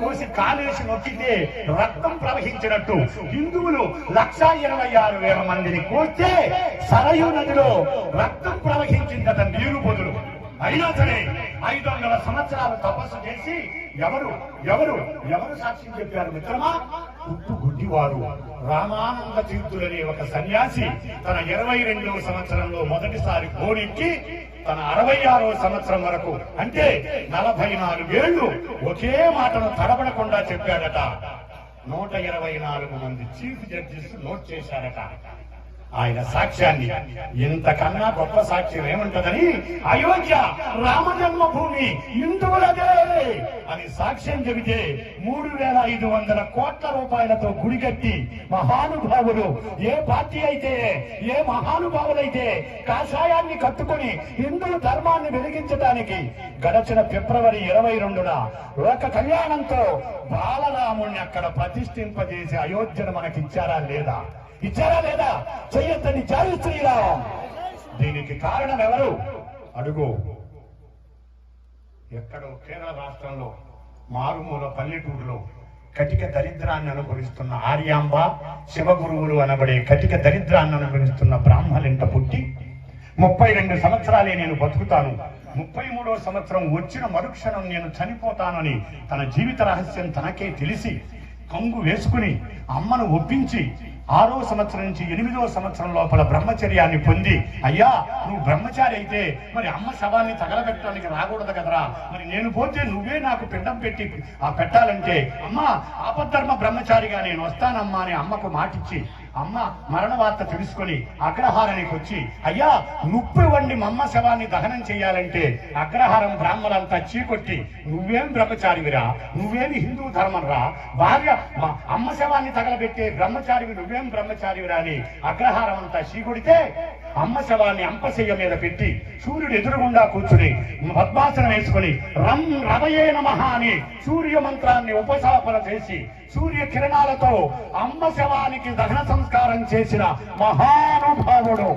కోసి కాలేసి నొక్కితే రక్తం ప్రవహించినట్టు హిందువులు 1,26,000 మందిని కోస్తే సరయూ నదిలో రక్తం ప్రవహించిందట నీరు బదులు. అయినా సరే 500 సంవత్సరాలు తపస్సు చేసి ఎవరు సాక్ష్యం చెప్పారు మిత్రమా? పుట్టు గుడ్డివారు రామానంద తీర్థులనే ఒక సన్యాసి తన 22వ సంవత్సరంలో మొదటిసారి కోడెక్కి తన 66వ సంవత్సరం వరకు అంటే 44 ఏళ్లు ఒకే మాటను తడబడకుండా చెప్పాడట. 124 మంది చీఫ్ జడ్జిస్ నోట్ చేశారట ఆయన సాక్ష్యాన్ని. ఇంతకన్నా గొప్ప సాక్ష్యం ఏముంటదని అయోధ్య రామ జన్మభూమి హిందువులదే అని సాక్ష్యం చెబితే 3,500 కోట్ల రూపాయలతో గుడి కట్టి మహానుభావులు ఏ పార్టీ అయితే ఏ మహానుభావులైతే కాషాయాన్ని కట్టుకుని హిందూ ధర్మాన్ని వెలిగించడానికి గడచిన ఫిబ్రవరి 22న లోక కళ్యాణంతో బాలరాముణ్ణి అక్కడ ప్రతిష్ఠింపజేసి అయోధ్యను మనకిచ్చారా లేదా? ఇచ్చారా లేదా? చెయ్యొద్దని జై శ్రీరామ్. దీనికి కారణం ఎవరు? అడుగు. ఎక్కడో కేరళ రాష్ట్రంలో మారుమూల పల్లెటూరులో కటిక దరిద్రాన్ని అనుభవిస్తున్న ఆర్యాంబ శివగురువులు అనబడే కటిక దరిద్రాన్ని అనుభవిస్తున్న బ్రాహ్మలింట పుట్టి 32 సంవత్సరాలే నేను బతుకుతాను, 33వ సంవత్సరం వచ్చిన మరుక్షణం నేను చనిపోతానని తన జీవిత రహస్యం తనకే తెలిసి కంగు వేసుకుని అమ్మను ఒప్పించి 6వ సంవత్సరం నుంచి 8వ సంవత్సరం లోపల బ్రహ్మచర్యాన్ని పొంది, అయ్యా నువ్వు బ్రహ్మచారి అయితే మరి అమ్మ శవాన్ని తగలబెట్టడానికి రాకూడదు కదరా, మరి నేను పోతే నువ్వే నాకు పిండం పెట్టి పెట్టాలంటే అమ్మ ఆపద్ధర్మ బ్రహ్మచారిగా నేను వస్తానమ్మా అని అమ్మకు మాటిచ్చి అమ్మ మరణ వార్త తెలుసుకుని అగ్రహారానికి వచ్చి, అయ్యా నుప్పు వండి మమ్మ శవాన్ని దహనం చెయ్యాలంటే అగ్రహారం బ్రాహ్మలంతా చీకొట్టి, నువ్వేం బ్రహ్మచారివిరా, నువ్వేమి హిందూ ధర్మం రా, భార్య అమ్మ శవాన్ని తగలబెట్టే బ్రహ్మచారివి నువ్వేం బ్రహ్మచారివిరా అని అగ్రహారం అంతా చీకొడితే అమ్మ శవాన్ని అంపశయ్య మీద పెట్టి సూర్యుడు ఎదురుగుండా కూర్చుని పద్మాసనం వేసుకుని రవయే నమః అని సూర్య మంత్రాన్ని ఉపసాపన చేసి సూర్య కిరణాలతో అమ్మ శవానికి దహన సంస్కారం చేసిన మహానుభావుడు.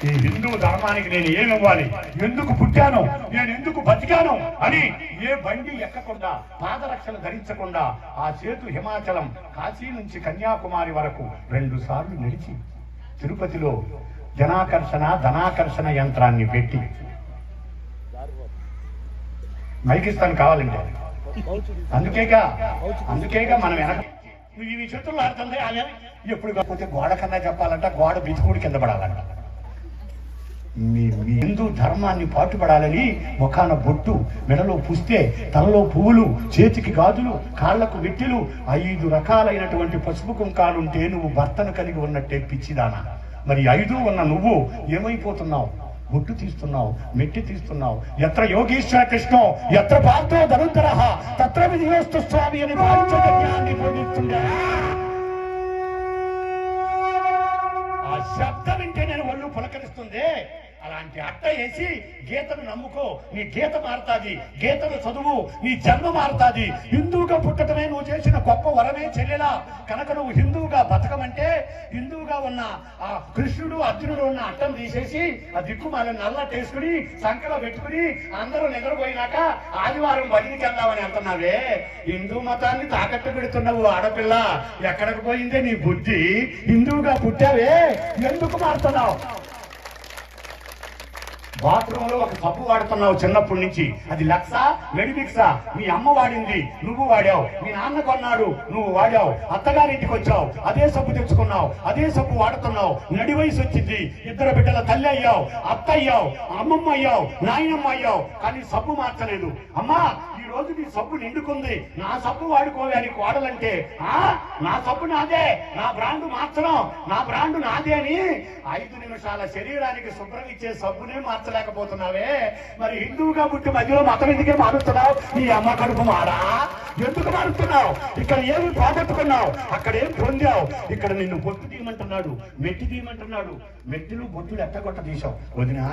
ఈ హిందూ ధర్మానికి నేను ఏమివ్వాలి, ఎందుకు పుట్టాను, నేను ఎందుకు బతికాను అని ఏ బండి ఎక్కకుండా పాదరక్షలు ధరించకుండా ఆ సేతు హిమాచలం కాశీ నుంచి కన్యాకుమారి వరకు 2 సార్లు నడిచి తిరుపతిలో ధనాకర్షణ యంత్రాన్ని పెట్టి మైకిస్తాను కావాలంటే అందుకేగా మనం వెనక ఇవి చేతుల్లో ఆడుతుంది. అదే ఎప్పుడు కాకపోతే గోడ కన్నా చెప్పాలంట, గోడ బితుకుడి కింద పడాలంట. మీ హిందూ ధర్మాన్ని పాటుపడాలని ముఖాన బొట్టు, మెడలో పుస్తే, తలలో పువ్వులు, చేతికి గాజులు, కాళ్లకు వెట్టిలు, 5 రకాలైనటువంటి పసుపు కుంకాలుంటే నువ్వు భర్తను కలిగి ఉన్నట్టే పిచ్చిదానా. మరి 5 ఉన్న నువ్వు ఏమైపోతున్నావు? బొట్టు తీస్తున్నావు, మెట్టి తీస్తున్నావు. ఎత్ర యోగీశ్వర కృష్ణో ఎత్ర పార్థో ధనుంధర తత్ర విధియోస్తు స్వామి అని పాంచజన్యాన్ని బోధిస్తుండే. ఆ శబ్దం వింటే నేను ఒళ్ళు పులకరిస్తుంది. అలాంటి అట్ట వేసి గీతను నమ్ముకో, నీ గీత మారుతాది, గీతను చదువు, నీ జన్మ మారుతాది. హిందువుగా పుట్టడమే నువ్వు చేసిన గొప్ప వరమే చెల్లెలా. కనుక నువ్వు హిందువుగా బతకమంటే హిందువుగా ఉన్న ఆ కృష్ణుడు అర్జునుడు ఉన్న అట్టం తీసేసి ఆ దిక్కుమాలని నల్లటేసుకుని సంకలో పెట్టుకుని అందరూ నిద్రపోయినాక ఆదివారం బయటికి వెళ్దామని అంటున్నావే. హిందూ మతాన్ని తాకట్టు పెడుతున్నావు ఆడపిల్ల. ఎక్కడికి పోయిందే నీ బుద్ధి? హిందువుగా పుట్టావే, ఎందుకు మారుతున్నావు? బాత్రూమ్ లో ఒక సబ్బు వాడుతున్నావు చిన్నప్పటి నుంచి, అది లక్సా మెడిమిక్సా? మీ అమ్మ వాడింది, నువ్వు వాడావు. మీ నాన్న కొన్నాడు, నువ్వు వాడావు. అత్తగారింటికి వచ్చావు, అదే సబ్బు తెచ్చుకున్నావు, అదే సబ్బు వాడుతున్నావు. నడి వయసు వచ్చింది, 2 బిడ్డల తల్లి అయ్యావు, అత్త అయ్యావు, అమ్మమ్మ అయ్యావు, నాయనమ్మ అయ్యావు, కానీ సబ్బు మార్చలేదు. అమ్మా ఈ రోజు నీ సబ్బు నిండుకుంది, నా సబ్బు వాడుకోవే అని కోడలంటే, నా సబ్బు నాదే, నా బ్రాండు మార్చడం, నా బ్రాండు నాదే అని 5 నిమిషాల శరీరానికి శుభ్రం ఇచ్చే సబ్బునే మార్చలేకపోతున్నావే. మరి హిందువుగా పుట్టి మధ్యలో మతం ఎందుకే మారుతున్నావు? నీ అమ్మ కడుపు మారా? ఎందుకు మారుతున్నావు? ఇక్కడ ఏమి పోగొట్టుకున్నావు, అక్కడ ఏం పొందావు? ఇక్కడ నిన్ను బొట్టు తీయమంటున్నాడు, మెట్టి తీయమంటున్నాడు. మెట్టిలు బొట్టులు ఎట్టగొట్ట తీసావు. వదినా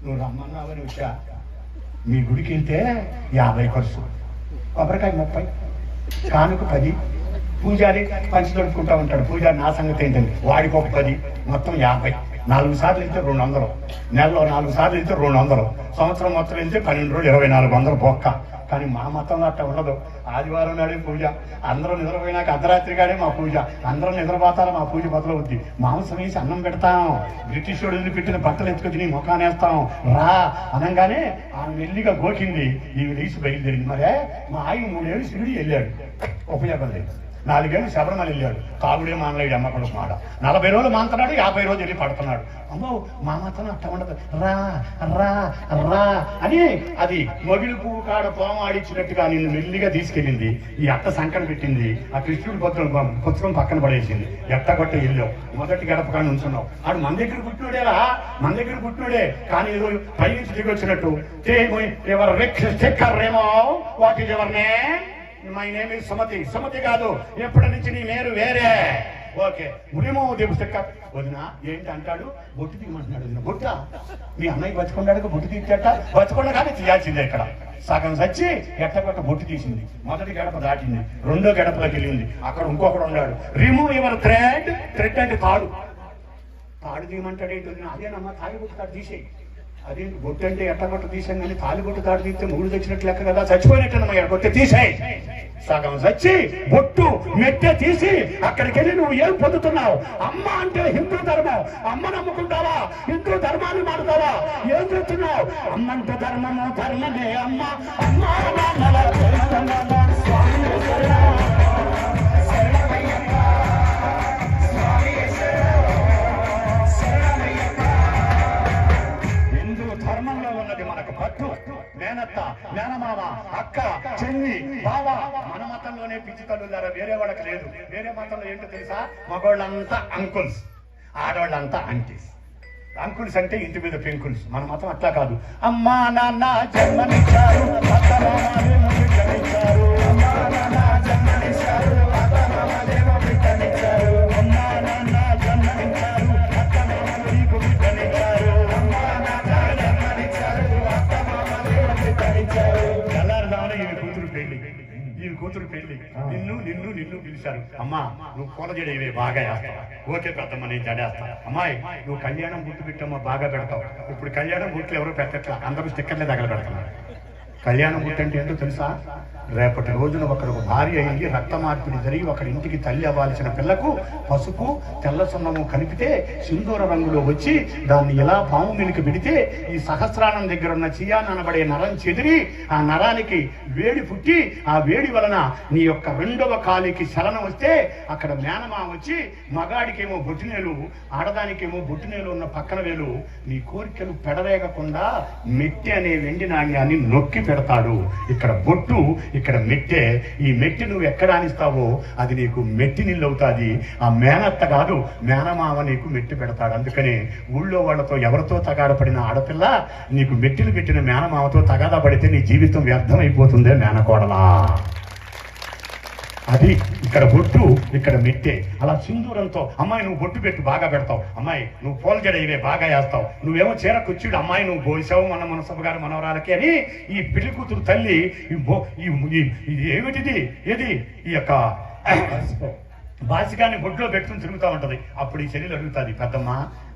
నువ్వు రమ్మన్నావని వచ్చా. మీ గుడికి వెళ్తే 50 ఖర్చు, కొబ్బరికాయ 30, కానుక 10, పూజారి పంచి దొరుకుకుంటా ఉంటాడు. పూజారి నా సంగతి ఏంటండి, వాడికి ఒక 10, మొత్తం 50. 4 సార్లు వెళ్తే 200, నెలలో 4 సార్లు వెళ్తే 200, సంవత్సరం మొత్తం వెళ్తే 12 రోజులు 2400 బొక్క. కానీ మా మతంలో అట్లా ఉండదు. ఆదివారం నాడే పూజ, అందరూ నిద్రపోయినాక అర్ధరాత్రి కాడే మా పూజ, అందరూ నిద్రపోతారు, మా పూజ మొదలవుద్ది. మాంసం వేసి అన్నం పెడతాం, బ్రిటిష్ వాడు పెట్టిన బట్టలు ఎత్తుకొచ్చి నీ ముఖాన్ని వేస్తాం. రా అనగానే ఆమె మెల్లిగా గోకింది, ఈ లేచి బయలుదేరింది. మరే మా ఆయన 3 ఏళ్ళు శివుడి వెళ్ళాడు, ఉపయోగం లేదు. 4 ఏళ్ళు శబరిమల వెళ్ళాడు, తాగుడే మానలేడు, అమ్మకడు మాట. 40 రోజులు మాంతున్నాడు, 50 రోజులు వెళ్ళి పడుతున్నాడు. అమ్మో మా మాత్రం అట్ట ఉండదు. రా రా రా అని అది మొగిలి పువ్వు కాడ పోమ ఆడిచ్చినట్టుగా నిన్ను మెల్లిగా తీసుకెళ్ళింది. ఈ అట్ట సంకట పెట్టింది, ఆ కృష్ణుడి పుత్రం పక్కన పడేసింది. ఎట్టగొట్ట వెళ్ళావు, మొదటి గడప కానీ ఉంచున్నావు. ఆడు మన దగ్గర పుట్టినోడేరా, మన దగ్గర పుట్టినోడే, కానీ ఏదో పై నుంచి దిగి వచ్చినట్టు. ఎవరు రేమో what is your name? My name is Sumathi. Sumathi కాదు, ఎప్పటి నుంచి నీ పేరు వేరే. ఓకే, ఉరిమో దిపుస్తెక్క. వదినా ఏంటి అంటాడు, బొట్టు తీయమంటున్నాడు. వదిన బొట్ట, మీ అన్నయ్య బతుకున్నాడు, బొట్టు తీర్చట. బతుకున్న కానీ తీయాల్సిందే. ఇక్కడ సగం సచ్చి ఎట్టగొట్ట బొట్టు తీసింది. మొదటి గడప దాటింది, 2వ గడపలోకి వెళ్ళింది. అక్కడ ఇంకొకడు ఉన్నాడు. Remove your thread. థ్రెడ్ అంటే తాడు. తాడు తీయమంటాడు ఏంటి వదిన? అదేనమ్మా, తాడి బొట్టు తాడు తీసేయి. అదేంటి బొట్టు అంటే ఎట్టగొట్ట తీసాం, కానీ తాలి బొట్టు తాడు తీస్తే మూడు తెచ్చినట్టు లెక్క కదా, చచ్చిపోయినట్టమ్మా. కొట్టే తీసేయి. సగం చచ్చి బొట్టు మెట్టె తీసి అక్కడికి వెళ్ళి నువ్వు ఏం పొందుతున్నావు? అమ్మ అంటే హిందూ ధర్మం, అమ్మ నమ్ముకుంటావా? హిందూ ధర్మాన్ని మారుతావా? ఏం చెప్తున్నావు? అమ్మంటే ధర్మము, ధర్మమే అమ్మ. అమ్మ ధర్మంలో ఉన్నది మనకు పట్టు. మేనత్త, మేనమామ, అక్క, చెల్లి, బావ. మన మతంలోనే పిచ్చికల్లులారా, వేరే వాళ్ళకి లేదు. వేరే మతంలో ఏంటో తెలుసా? మగవాళ్ళంతా అంకుల్స్, ఆడవాళ్ళంతా ఆంటీస్. అంకుల్స్ అంటే ఇంటి మీద పెంకుల్స్. మన మతం అట్లా కాదు. అమ్మా నాన్న జన్మనిచ్చారు, బిడ్డనిచ్చారు. అమ్మా నాన్న జన్మనిచ్చారు, బిడ్డనిచ్చారు. అమ్మా నాన్న జన్మనిచ్చారు, నీకు బిడ్డనిచ్చారు. అమ్మా నాన్న జన్మనిచ్చారు, బిడ్డనిచ్చారు. తెల్లారుదామని ఈయన కూతురు పెళ్లి, నిన్ను నిన్ను నిన్ను పిలిచారు. అమ్మా నువ్వు పూల జడేవే బాగా వేస్తావు. ఓకే పెద్దమ్మ, నేను జడేస్తా. అమ్మాయి నువ్వు కళ్యాణం బుట్టు పెట్టమ్మా, బాగా పెడతావు. ఇప్పుడు కళ్యాణం బుట్లు ఎవరో పెట్టట్లా, అందరూ స్టిక్కర్లే తగల పెడుతున్నారు. కళ్యాణం బుట్టు అంటే ఏంటో తెలుసా? రేపటి రోజున ఒకరికి భార్య అయ్యి రక్త మార్పిడి జరిగి ఒకరి ఇంటికి తల్లి అవ్వాల్సిన పిల్లకు పసుపు తెల్ల సున్నము కలిపితే సింధూర రంగులో వచ్చి దాన్ని ఇలా పాము మిలికి పెడితే ఈ సహస్రానం దగ్గర ఉన్న చియాన్ అనబడే నరం చెదిరి ఆ నరానికి వేడి పుట్టి ఆ వేడి వలన నీ యొక్క 2వ కాలికి చలనం వస్తే అక్కడ మేనమా వచ్చి మగాడికేమో బొట్టినేలు, ఆడదానికేమో బొట్టినేలు ఉన్న పక్కన వేలు నీ కోరికలు పెడరేగకుండా మెట్టె అనే వెండి నాణ్యాన్ని నొక్కి పెడతాడు. ఇక్కడ బొట్టు, ఇక్కడ మెట్టె. ఈ మెట్టి నువ్వు ఎక్కడ ఆనిస్తావో అది నీకు మెట్టి నీళ్ళు అవుతుంది. ఆ మేనత్త కాదు, మేనమామ నీకు మెట్టి పెడతాడు. అందుకనే ఊళ్ళో వాళ్ళతో ఎవరితో తగాడపడిన ఆడపిల్ల నీకు మెట్టిలు పెట్టిన మేనమామతో తగాదా పడితే నీ జీవితం వ్యర్థం అయిపోతుందే మేనకోడలా. అది ఇక్కడ బొట్టు, ఇక్కడ మెట్టే. అలా సింధూరంతో అమ్మాయి నువ్వు బొట్టు పెట్టి బాగా పెడతావు. అమ్మాయి నువ్వు పూల జడ ఇవే బాగా వేస్తావు. నువ్వేమో చీర కుచ్చుడు అమ్మాయి నువ్వు పోసావు మన మనసభ గారు మనవరాలకి అని ఈ పెళ్లి కూతురు తల్లి ఇది ఏమిటిది, ఏది ఈ యొక్క బాసికాన్ని బొట్టులో పెట్టుకుని తిరుగుతూ ఉంటది. అప్పుడు ఈ చెల్లెలు అడుగుతుంది, పెద్దమ్మ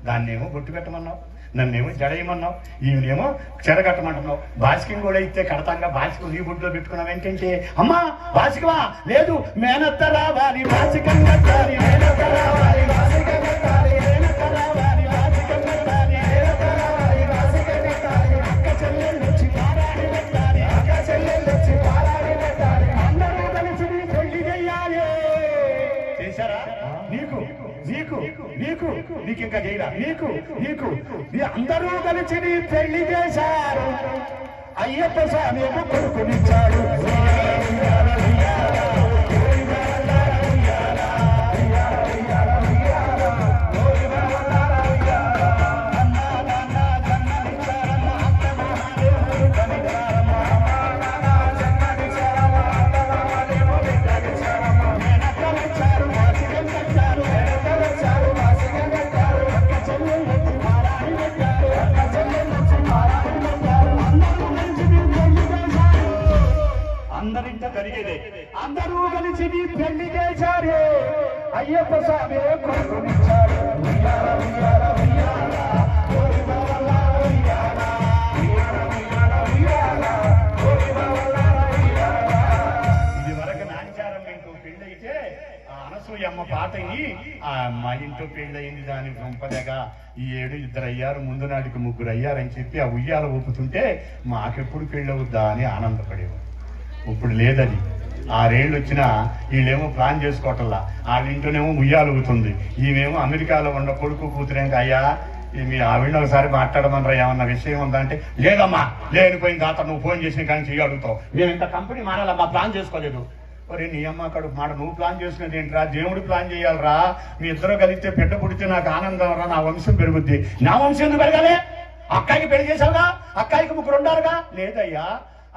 దాన్నేమో బొట్టు పెట్టమన్నావు, నన్నేమో జడేయమన్నావు, ఈయనేమో చెరగట్టమంటున్నావు. బాసికం కూడా ఇస్తే కడతాంగా, బాసికం నీ బొట్టులో పెట్టుకున్నావు ఏంటంటే, అమ్మా బాసికమా లేదు, మేనత్త రావాలి బాసికం కట్టాలి, మేనత్త రావాలి బాసికం కట్టాలి, మేనత్త రావాలి బాసికం కట్టాలి, మేనత్త రావాలి బాసికం కట్టాలి, అక్క చెల్లెళ్ళు వచ్చి పారాడి పెట్టాలి, అక్క చెల్లెళ్ళు వచ్చి పారాడి పెట్టాలి, అందరూ కలిసి పెళ్లి చెయ్యాలి. చేశారా? నీకు నీకు నీకు నీకు ఇంకా చేయరా? నీకు నీకు అందరూ కలిసి నీ పెళ్లి చేశారు. అయ్యప్ప స్వామి కొడుకునిచ్చాడు. అందరింట జరిగేదే. అందరూ కలిసి నీ పెళ్లి చేశారు. అయ్యప్ప స్వామి కొడుకునిచ్చాడు. అనసూయమ్మ పాటని మా ఇంట్లో పెళ్ళయింది దాని రొంపదగా ఈ ఏడు 2 అయ్యారు, ముందు నాటికి 3 అయ్యారని చెప్పి ఆ ఉయ్యాల ఊపుతుంటే మాకెప్పుడు పెళ్ళవుద్దా అని ఆనందపడేవారు. ఇప్పుడు లేదని 6 ఏళ్ళు వచ్చినా వీళ్ళేమో ప్లాన్ చేసుకోవటంలా. వాళ్ళ ఇంట్లోనేమో ఉయ్యాలు ఊగుతుంది, ఈమెమో అమెరికాలో ఉన్న కొడుకు కూతురేంక అయ్యా మీ ఆవిడ ఒకసారి మాట్లాడమనరా ఏమన్నా విషయం ఉందా అంటే, లేదమ్మా లేనిపోయింది తాత నువ్వు ఫోన్ చేసిన కానీ చెయ్యి అడుగుతావు, మేము ఇంత కంపెనీ మారాలమ్మా ప్లాన్ చేసుకోలేదు. ఒరే నీ అమ్మ కడుపు మాట నువ్వు ప్లాన్ చేసుకునేది ఏంట్రా, దేవుడు ప్లాన్ చేయాలరా, మీ ఇద్దరు కలిస్తే పెట్ట పుడితే నాకు ఆనందం రా, నా వంశం పెరుగుద్ది. నా వంశం ఎందుకు పెరగాలి? అక్కాయికి పెళ్లి చేసావుగా, అక్కాయికి 3 ఉండారుగా. లేదయ్యా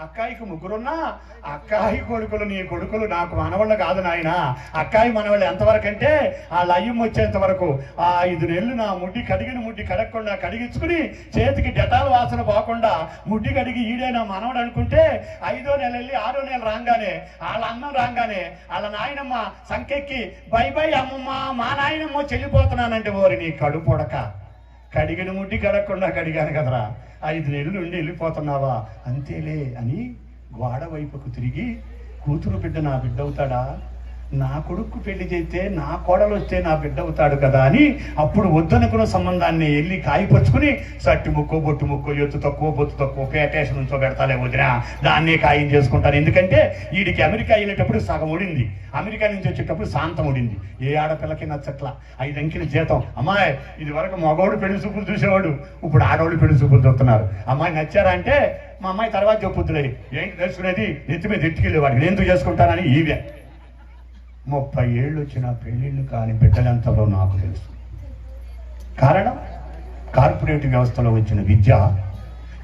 అక్కాయికి 3 ఉన్నా అక్కాయి కొడుకులు నీ కొడుకులు నాకు మనవాళ్ళు కాదు నాయన. అక్కాయి మనవాళ్ళు ఎంతవరకు అంటే వాళ్ళ అయ్యం వచ్చేంత వరకు 5 నెలలు నా ముడ్డి కడిగిన ముడ్డి కడగకుండా కడిగించుకుని చేతికి డెటాల్ వాసన పోకుండా ముడ్డి కడిగి ఈడే నా మనవడు అనుకుంటే 5వ నెల వెళ్ళి 6వ నెల రాగానే వాళ్ళ అన్నం రాగానే వాళ్ళ నాయనమ్మ సంకెక్కి బై బై అమ్మమ్మ మా నాయనమ్మ చెల్లిపోతున్నానంటే ఓరి నీ కడుపొడక, కడిగిన ముడ్డి కడగకుండా కడిగాను కదరా, 5 నెలలు ఉండి వెళ్ళిపోతున్నావా అంతేలే అని గోడ వైపుకు తిరిగి కూతురు బిడ్డ నా బిడ్డ అవుతాడా, నా కొడుకు పెళ్లి చేస్తే నా కోడలు వస్తే నా బిడ్డ అవుతాడు కదా అని అప్పుడు వద్దనుకున్న సంబంధాన్ని వెళ్ళి కాయపరుచుకుని సట్టి ముక్కో బొట్టు ముక్కో ఎత్తు తక్కువ బొత్తు తక్కువ పేటేషన్ నుంచో పెడతాలే వదినా, దాన్నే ఖాయం చేసుకుంటాను. ఎందుకంటే వీడికి అమెరికా వెళ్ళేటప్పుడు సగం ఉడింది, అమెరికా నుంచి వచ్చేటప్పుడు శాంతం ఉడింది. ఏ ఆడపిల్లకి నచ్చట్లా 5 అంకెల జీతం. అమ్మాయి ఇది వరకు మగవాడు పెళ్లి చూపులు చూసేవాడు, ఇప్పుడు ఆడవాళ్ళు పెళ్లి చూపులు చూస్తున్నారు. అమ్మాయి నచ్చారా అంటే మా అమ్మాయి తర్వాత చెప్పుద్దులే, ఏంటి తెలుసుకునేది నెత్తి మీద ఎత్తుకెళ్ళేవాడు, నేను ఎందుకు చేసుకుంటానని. ఈవే 30 ఏళ్ళు వచ్చిన పెళ్ళిళ్ళు కాని బిడ్డలెంతలో నాకు తెలుసు. కారణం కార్పొరేట్ వ్యవస్థలో వచ్చిన విద్య,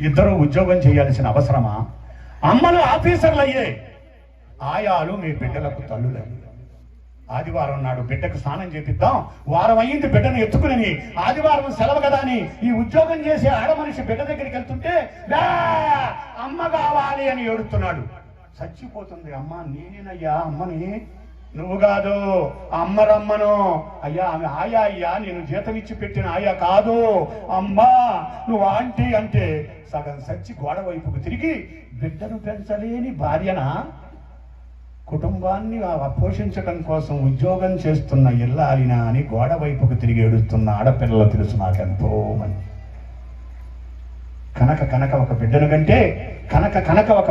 ఇద్దరు ఉద్యోగం చేయాల్సిన అవసరమా, అమ్మలు ఆఫీసర్లు అయ్యే, ఆయాలు మీ బిడ్డలకు తల్లులే. ఆదివారం నాడు బిడ్డకు స్నానం చేపిద్దాం, వారం అయ్యింది బిడ్డను ఎత్తుకుని, ఆదివారం సెలవు కదా అని ఈ ఉద్యోగం చేసే ఆడమనిషి బిడ్డ దగ్గరికి వెళ్తుంటే అమ్మ కావాలి అని ఏడుస్తున్నాడు. చచ్చిపోతుంది అమ్మ. నేనేనయ్యా అమ్మని, నువ్వు కాదు అమ్మ రమ్మను. అయ్యా ఆమె ఆయా అయ్యా, నేను జీతం ఇచ్చి పెట్టిన ఆయా కాదు అమ్మా, నువ్వు ఆంటీ అంటే సగం సచ్చి గోడ వైపుకు తిరిగి బిడ్డను పెంచలేని భార్యనా, కుటుంబాన్ని పోషించడం కోసం ఉద్యోగం చేస్తున్న ఇల్లాలినా అని గోడ వైపుకు తిరిగి ఏడుస్తున్న ఆడపిల్లలు తెలుసు నాకెంతో మంది. కనక ఒక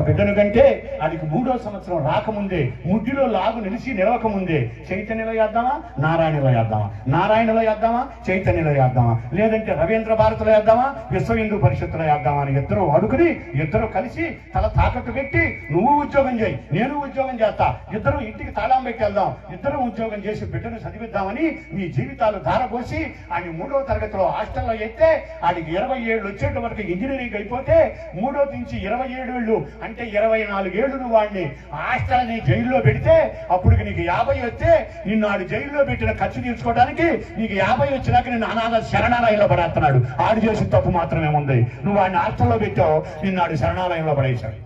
బిడ్డను కంటే అదికి 3వ సంవత్సరం రాకముందే ముడ్డిలో లాగు నిలిచి నిలవకముందే చైతన్యలో వేద్దామా, నారాయణలో వేద్దామా, నారాయణలో వేద్దామా, చైతన్యలో వేద్దామా, లేదంటే రవీంద్ర భారతిలో వేద్దామా, విశ్వ హిందూ పరిషత్తులో వేద్దామా అని ఇద్దరు అడుగుని ఇద్దరు కలిసి తల తాకట్టు పెట్టి నువ్వు ఉద్యోగం చేయి నేను ఉద్యోగం చేస్తా, ఇద్దరు ఇంటికి తాళం పెట్టి వెళ్దాం, ఇద్దరు ఉద్యోగం చేసి బిడ్డను చదివిద్దామని మీ జీవితాలు ధారపోసి ఆయన 3వ తరగతిలో హాస్టల్లో అయితే ఆడికి 20 ఏళ్ళు వచ్చేట వరకు ఇంజనీరింగ్ అయిపోతే 3వ నుంచి 27 ఏళ్ళు అంటే 24 ఏళ్ళు నువ్వు వాడిని హాస్టల్ని జైల్లో పెడితే అప్పటికి నీకు 50 వస్తే నిన్ను ఆడు జైల్లో పెట్టిన ఖర్చు తీర్చుకోవడానికి నీకు 50 వచ్చినాక నిన్ను అనాథ శరణాలయంలో పడేస్తున్నాడు. ఆడు చేసిన తప్పు మాత్రమే ఉంది, నువ్వు వాడిని హాస్టల్లో పెట్టావు, నిన్ను ఆడు శరణాలయంలో పడేశాడు.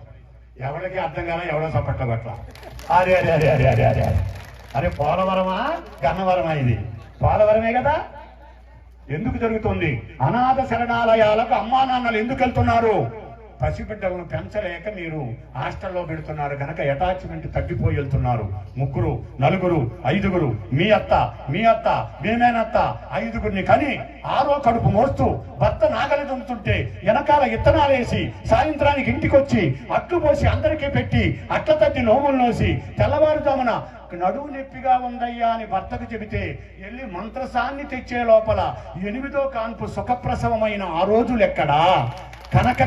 ఎవరికి అర్థం కాదా, ఎవడో చప్పట్ల పట్ల. అరే అరే అరే అరే అరే అరే అరే పోలవరమా గన్నవరమా? ఇది పోలవరమే కదా. ఎందుకు జరుగుతుంది? అనాథ శరణాలయాలకు అమ్మా నాన్నలు ఎందుకు వెళ్తున్నారు? పసిబిడ్డలను పెంచలేక మీరు హాస్టల్లో పెడుతున్నారు కనుక అటాచ్మెంట్ తగ్గిపోయి వెళ్తున్నారు. 3, 4, 5 మీ అత్త మేమేనత్త 5గురిని కని 6వ కడుపు మోస్తూ భర్త నాగలి దుమ్ముతుంటే వెనకాల ఇత్తనాలేసి సాయంత్రానికి ఇంటికొచ్చి అట్లు పోసి అందరికీ పెట్టి అట్ల తట్టి నోములు నోసి తెల్లవారుజామున నడువు నొప్పిగా ఉందయ్యా అని భర్తకు చెబితే వెళ్ళి మంత్రసాన్ని తెచ్చే లోపల 8వ కాన్పు సుఖప్రసవమైన ఆ రోజులెక్కడా?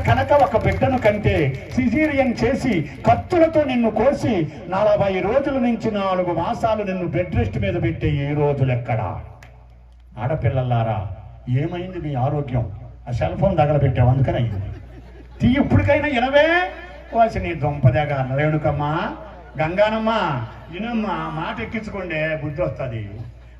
కనక ఒక బిడ్డను కంటే సిజీరియన్ చేసి కత్తులతో నిన్ను కోసి 40 రోజుల నుంచి 4 మాసాలు నిన్ను బెడ్ రెస్ట్ మీద పెట్టే ఈ రోజులెక్కడా? ఆడపిల్లలారా ఏమైంది మీ ఆరోగ్యం? ఆ సెల్ ఫోన్ తగలబెట్టావు అందుకని అయింది. ఇప్పటికైనా ఇనవే వాసి నీ దొంపదగా రేణుకమ్మా గంగానమ్మ ఇనమ్మా మాట ఎక్కించుకోండి బుద్ధి వస్తుంది.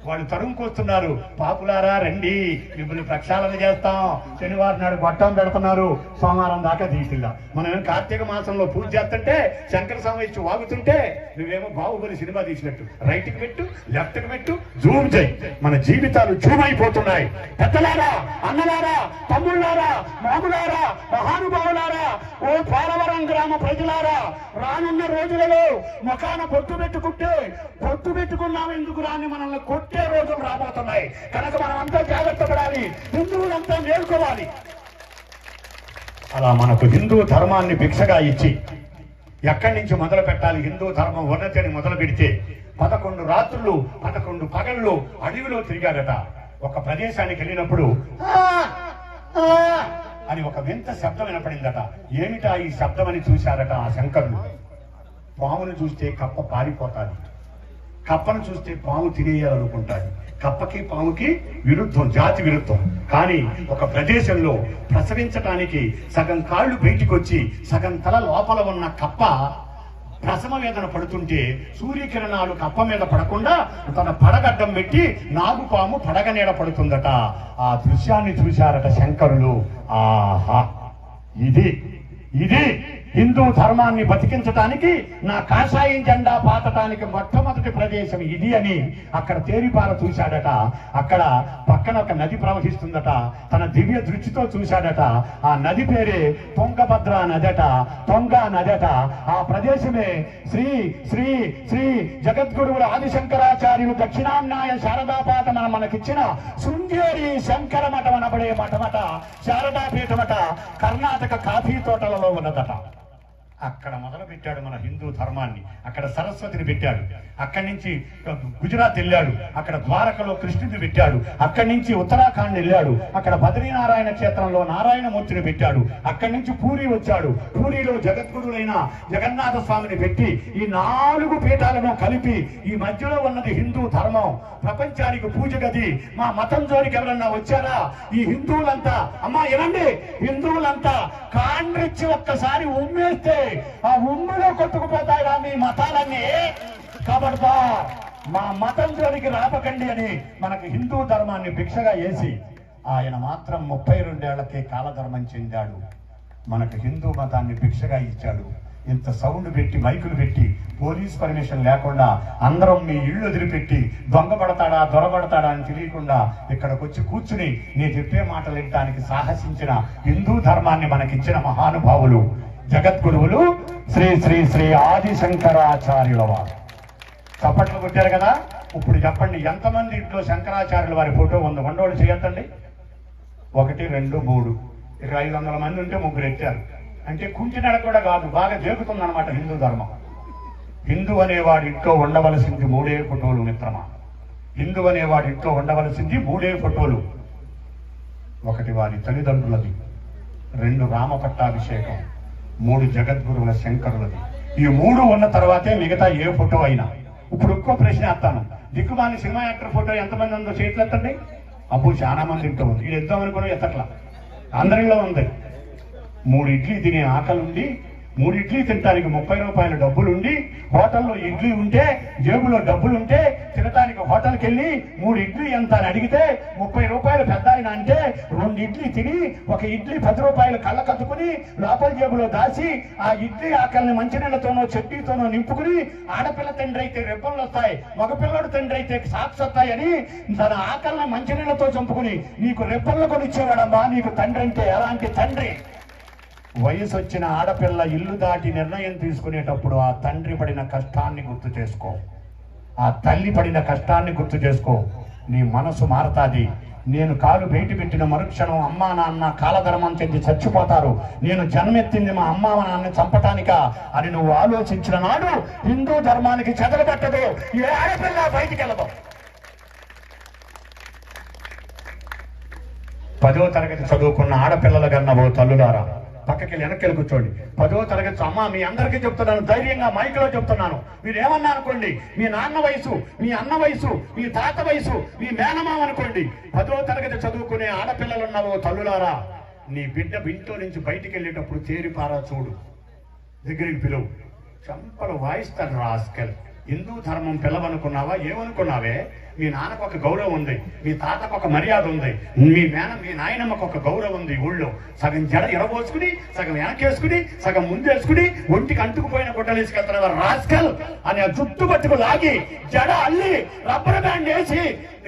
వాళ్ళు తరుముకొస్తున్నారు. పాపులారా రండి, మిమ్మల్ని ప్రక్షాళన చేస్తాం. శనివారం నాడు గొట్టం పెడుతున్నారు, సోమవారం దాకా తీసిల్లా. మనం కార్తీక మాసంలో పూజ చేస్తుంటే శంకర స్వామి ఇచ్చి వాగుతుంటే నువ్వేమో బాహుబలి సినిమా తీసినట్టు రైట్కి పెట్టు, లెఫ్ట్కి పెట్టు, జూమ్ చేయి. మన జీవితాలు జూమ్ అయిపోతున్నాయి. పెద్దలారా, అన్నలారా, తమ్ముళ్ళారా, మాములారా, మహానుభావులారా, ఓ పోలవరం గ్రామ ప్రజలారా, రానున్న రోజులలో ముఖాన బొట్టు పెట్టుకున్నాం ఎందుకు రాని మనల్ని కొట్టే రోజులు రాబోతున్నాయి. కనుక మనం అంతా జాగ్రత్త పడాలి, హిందువులంతా మేల్కోవాలి. అలా మనకు హిందూ ధర్మాన్ని భిక్షగా ఇచ్చి ఎక్కడి నుంచి మొదలు పెట్టాలి హిందూ ధర్మం ఉన్నతిని మొదలు పెడితే 11 రాత్రులు 11 పగళ్ళు అడవిలో తిరిగాడట. ఒక ప్రదేశానికి వెళ్ళినప్పుడు అని ఒక వింత శబ్దం వినపడిందట. ఏమిటా ఈ శబ్దం అని చూశారట ఆ శంకరులు. పామును చూస్తే కప్ప పారిపోతాది, కప్పను చూస్తే పాము తినేయాలనుకుంటాడు. కప్పకి పాముకి విరుద్ధం, జాతి విరుద్ధం. కానీ ఒక ప్రదేశంలో ప్రసవించటానికి సగం కాళ్ళు బయటికి వచ్చి సగం తల లోపల ఉన్న కప్ప ప్రసవ వేదన పడుతుంటే సూర్యకిరణాలు కప్ప మీద పడకుండా తన పడగడ్డం పెట్టి నాగుపాము పడగ నీడ పడుతుందట. ఆ దృశ్యాన్ని చూశారట శంకరులు. ఆహా, ఇది హిందూ ధర్మాన్ని బతికించటానికి, నా కాషాయం జెండా పాతటానికి మొట్టమొదటి ప్రదేశం ఇది అని అక్కడ తేరిపార చూశాడట. అక్కడ పక్కన ఒక నది ప్రవహిస్తుందట. తన దివ్య దృష్టితో చూశాడట. ఆ నది పేరే తుంగభద్ర నదట, తొంగ నదట. ఆ ప్రదేశమే శ్రీ శ్రీ శ్రీ జగద్గురువుల ఆదిశంకరాచార్యులు దక్షిణామ్నాయ శారదాపాత మనకిచ్చిన శృంగేరి శంకర మఠం అనబడే మఠమట, శారదాపీఠమట, కర్ణాటక కాఫీ తోటలలో ఉన్నదట. అక్కడ మొదలు పెట్టాడు మన హిందూ ధర్మాన్ని. అక్కడ సరస్వతిని పెట్టాడు. అక్కడి నుంచి గుజరాత్ వెళ్ళాడు, అక్కడ ద్వారకలో కృష్ణుని పెట్టాడు. అక్కడి నుంచి ఉత్తరాఖండ్ వెళ్ళాడు, అక్కడ బద్రీనారాయణ క్షేత్రంలో నారాయణమూర్తిని పెట్టాడు. అక్కడి నుంచి పూరి వచ్చాడు, పూరిలో జగద్గురులైన జగన్నాథ స్వామిని పెట్టి ఈ 4 పీఠాలను కలిపి ఈ మధ్యలో ఉన్నది హిందూ ధర్మం, ప్రపంచానికి పూజ గది. మా మతం జోలికి ఎవరన్నా వచ్చారా? ఈ హిందువులంతా, అమ్మా వినండి, హిందువులంతా కాండ్రిచ్చి ఒక్కసారి ఉమ్మేస్తే ఆ ఉమ్ములో కొట్టుకుపోతాయిరా మీ మతాలన్నీ. కాబట్టి మా మతం జోలికి రాపకండి అని మనకు హిందూ ధర్మాన్ని భిక్షగా వేసి ఆయన మాత్రం 32 ఏళ్లకే కాలధర్మం చెందాడు. మనకు హిందూ మతాన్ని భిక్షగా ఇచ్చాడు. ఇంత సౌండ్ పెట్టి మైకులు పెట్టి పోలీస్ పర్మిషన్ లేకుండా అందరం మీ ఇళ్ళు వదిలిపెట్టి దొంగపడతాడా దొరబడతాడా అని తెలియకుండా ఇక్కడికి వచ్చి కూర్చుని నేను చెప్పే మాటలు వినడానికి సాహసించిన హిందూ ధర్మాన్ని మనకిచ్చిన మహానుభావులు జగద్గురువులు శ్రీ శ్రీ శ్రీ ఆదిశంకరాచార్యుల వారు. చప్పట్లు కొట్టారు కదా. ఇప్పుడు చెప్పండి, ఎంతమంది ఇంట్లో శంకరాచార్యుల వారి ఫోటో ఉంది? ఉండోళ్ళు చేయొద్దండి. 1 2 3 ఇక్కడ 500 మంది ఉంటే 3 ఎత్తారు. అంటే కుంచినడ కూడా కాదు, బాగా జరుగుతుందన్నమాట హిందూ ధర్మం. హిందూ అనేవాడి ఇంట్లో ఉండవలసింది 3 ఫోటోలు మిత్రమా. హిందూ అనేవాడి ఇంట్లో ఉండవలసింది 3 ఫోటోలు. 1 వారి తల్లిదండ్రులది, 2 రామ పట్టాభిషేకం, 3 జగద్గురువుల శంకరులది. ఈ 3 ఉన్న తర్వాతే మిగతా ఏ ఫోటో అయినా. ఇప్పుడు ఇంకో ప్రశ్న వేస్తాను, దిక్కుమాలి సినిమా యాక్టర్ ఫోటో ఎంతమంది ఉందో చేతులు ఎత్తండి. అబ్బు చాలా మంది ఇంట్లో ఉంది, ఇది ఎద్దాం అనుకుని ఎత్తట్లా, అందరిలో ఉంది. 3 ఇడ్లీ తినే ఆకలుండి, 3 ఇడ్లీ తినడానికి 30 రూపాయల డబ్బులుండి, హోటల్లో ఇడ్లీ ఉంటే జేబులో డబ్బులుంటే తినడానికి హోటల్కి వెళ్ళి 3 ఇడ్లీ ఎంత అని అడిగితే 30 రూపాయలు పెద్ద ఆయన అంటే 2 ఇడ్లీ తిని 1 ఇడ్లీ 10 రూపాయలు కళ్ళ కట్టుకుని లోపల జేబులో దాచి ఆ ఇడ్లీ ఆకలిని మంచినీళ్లతోనో చట్నీతోనో నింపుకుని, ఆడపిల్ల తండ్రి అయితే రెబ్బలు వస్తాయి, మగపిల్లడు తండ్రి అయితే సాక్స్ వస్తాయి అని తన ఆకలిని మంచినీళ్లతో చంపుకుని నీకు రెబ్బలు కొనిచ్చేవాడమ్మా నీకు తండ్రి అంటే ఎలాంటి తండ్రి. వయసు వచ్చిన ఆడపిల్ల ఇల్లు దాటి నిర్ణయం తీసుకునేటప్పుడు ఆ తండ్రి పడిన కష్టాన్ని గుర్తు చేసుకో, ఆ తల్లి పడిన కష్టాన్ని గుర్తు చేసుకో. నీ మనసు మారతాది. నేను కాలు బయట పెట్టిన మరుక్షణం అమ్మా నాన్న కాలధర్మం చెంది చచ్చిపోతారు, నేను జన్మెత్తింది మా అమ్మా నాన్న చంపటానిక అని నువ్వు ఆలోచించిన నాడు హిందూ ధర్మానికి చెదరబట్టదు, ఏ ఆడపిల్ల బయటికి వెళ్ళదు. 10వ తరగతి చదువుకున్న ఆడపిల్లల కన్నా ఓ తల్లులారా, పక్కకి వెనక్కి కూర్చోండి. 10వ తరగతి అమ్మ మీ అందరికీ చెప్తున్నాను, ధైర్యంగా మైకులో చెప్తున్నాను. మీరు ఏమన్నా అనుకోండి, మీ నాన్న వయసు, మీ అన్న వయసు, మీ తాత వయసు, మీ మేనమామ అనుకోండి. 10వ తరగతి చదువుకునే ఆడపిల్లలున్నావో తల్లులారా, నీ బిడ్డ ఇంట్లో నుంచి బయటికి వెళ్ళేటప్పుడు తేరిపారా చూడు, దగ్గరికి పిలువు. చంపలు వాయిస్తాడు రాస్కెల్. హిందూ ధర్మం పిల్లవనుకున్నావా? ఏమనుకున్నావే? మీ నాన్నకు ఒక గౌరవం ఉంది, మీ తాతకు ఒక మర్యాద ఉంది, మీ నాయనమ్మకు ఒక గౌరవం ఉంది. ఊళ్ళో సగం జడ ఎరబోసుకుని, సగం వెనకేసుకుని, సగం ముందేసుకుని, ఒంటికి అంటుకుపోయిన గుడ్డలు వేసుకెళ్తున్నారు. రాస్కల్ అని ఆ జుట్టు పట్టుకు లాగి, జడ అల్లి, రబ్బర్ బ్యాండ్ వేసి,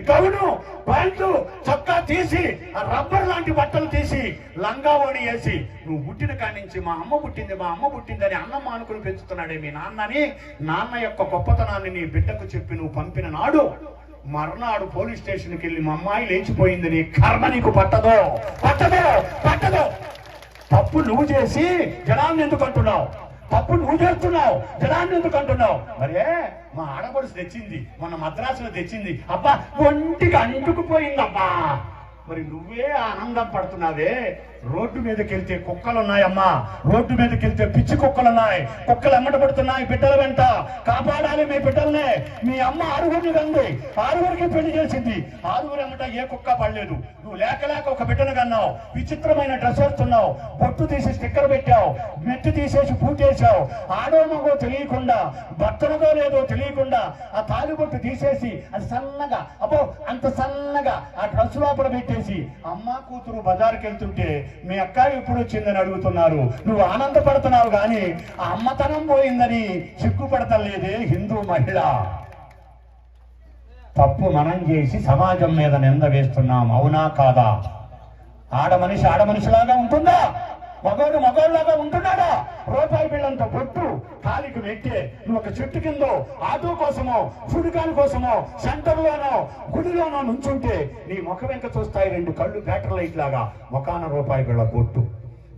గౌను ప్యాంటు చొక్కా తీసి, ఆ రబ్బర్ లాంటి బట్టలు తీసి, లంగా ఓడి వేసి, నువ్వు పుట్టిన కాడి నుంచి మా అమ్మ పుట్టింది, మా అమ్మ పుట్టిందని అన్నమ్మ అనుకుని పెంచుతున్నాడే మీ నాన్నని. నాన్న యొక్క గొప్పతనాన్ని నీ బిడ్డకు చెప్పి నువ్వు పంపిన నాడు, మర్నాడు పోలీస్ స్టేషన్కి వెళ్ళి మా అమ్మాయి లేచిపోయింది, నీ కర్మ నీకు పట్టదో పట్టదో పట్టదో. తప్పు నువ్వు చేసి జనాన్ని ఎందుకు అంటున్నావు? తప్పు నువ్వు చేస్తున్నావు, జనాన్ని ఎందుకు అంటున్నావు? మరే మా ఆడపడుచు తెచ్చింది, మొన్న మద్రాసులో తెచ్చింది, అబ్బా ఒంటికి అంటుకుపోయిందబ్బా. మరి నువ్వే ఆనందం పడుతున్నావే. రోడ్డు మీదకి వెళ్తే కుక్కలున్నాయమ్మా, రోడ్డు మీదకి వెళ్తే పిచ్చి కుక్కలున్నాయి. కుక్కలు ఎమ్మట పడుతున్నాయి బిడ్డల వెంట. కాపాడాలి మీ బిడ్డల్నే. మీ అమ్మ 6గురిని కంది, 6గురికి పెళ్లి చేసింది. 6గురు ఎమ్మట ఏ కుక్క పడలేదు. నువ్వు లేక లేక ఒక బిడ్డను కన్నావు. విచిత్రమైన డ్రెస్ వేస్తున్నావు, బొట్టు తీసి స్టిక్కర్ పెట్టావు, మెట్టు తీసేసి పూటేశావు. ఆడో మగో తెలియకుండా, భర్తనదో లేదో తెలియకుండా ఆ తాలిబొట్టు తీసేసి అది సన్నగా, అబ్బో అంత సన్నగా ఆ డ్రెస్ లోపల పెట్టేసి అమ్మ కూతురు బజారుకి వెళ్తుంటే మీ అక్క ఎప్పుడు వచ్చిందని అడుగుతున్నారు. నువ్వు ఆనందపడుతున్నావు కానీ ఆ అమ్మతనం పోయిందని సిగ్గుపడతలేదే హిందూ మహిళ. తప్పు మనం చేసి సమాజం మీద నింద వేస్తున్నాం, అవునా కాదా? ఆడమనిషి ఆడమనిషిలాగా ఉంటుందా? మగోడు మగోళ్ళలాగా ఉంటున్నాడా? రూపాయి బిళ్ళంత బొట్టు కాలికి పెట్టే నువ్వు ఒక చెట్టు కిందో, ఆటో కోసమో, ఫుడ్కాన్ కోసమో, సెంటర్లోనో గుడిలోనో నుంచుంటే నీ ముఖం వెంక చూస్తాయి 2 కళ్ళు బ్యాటర్ లైట్ లాగా. ముఖాన రూపాయి బిళ్ళ బొట్టు,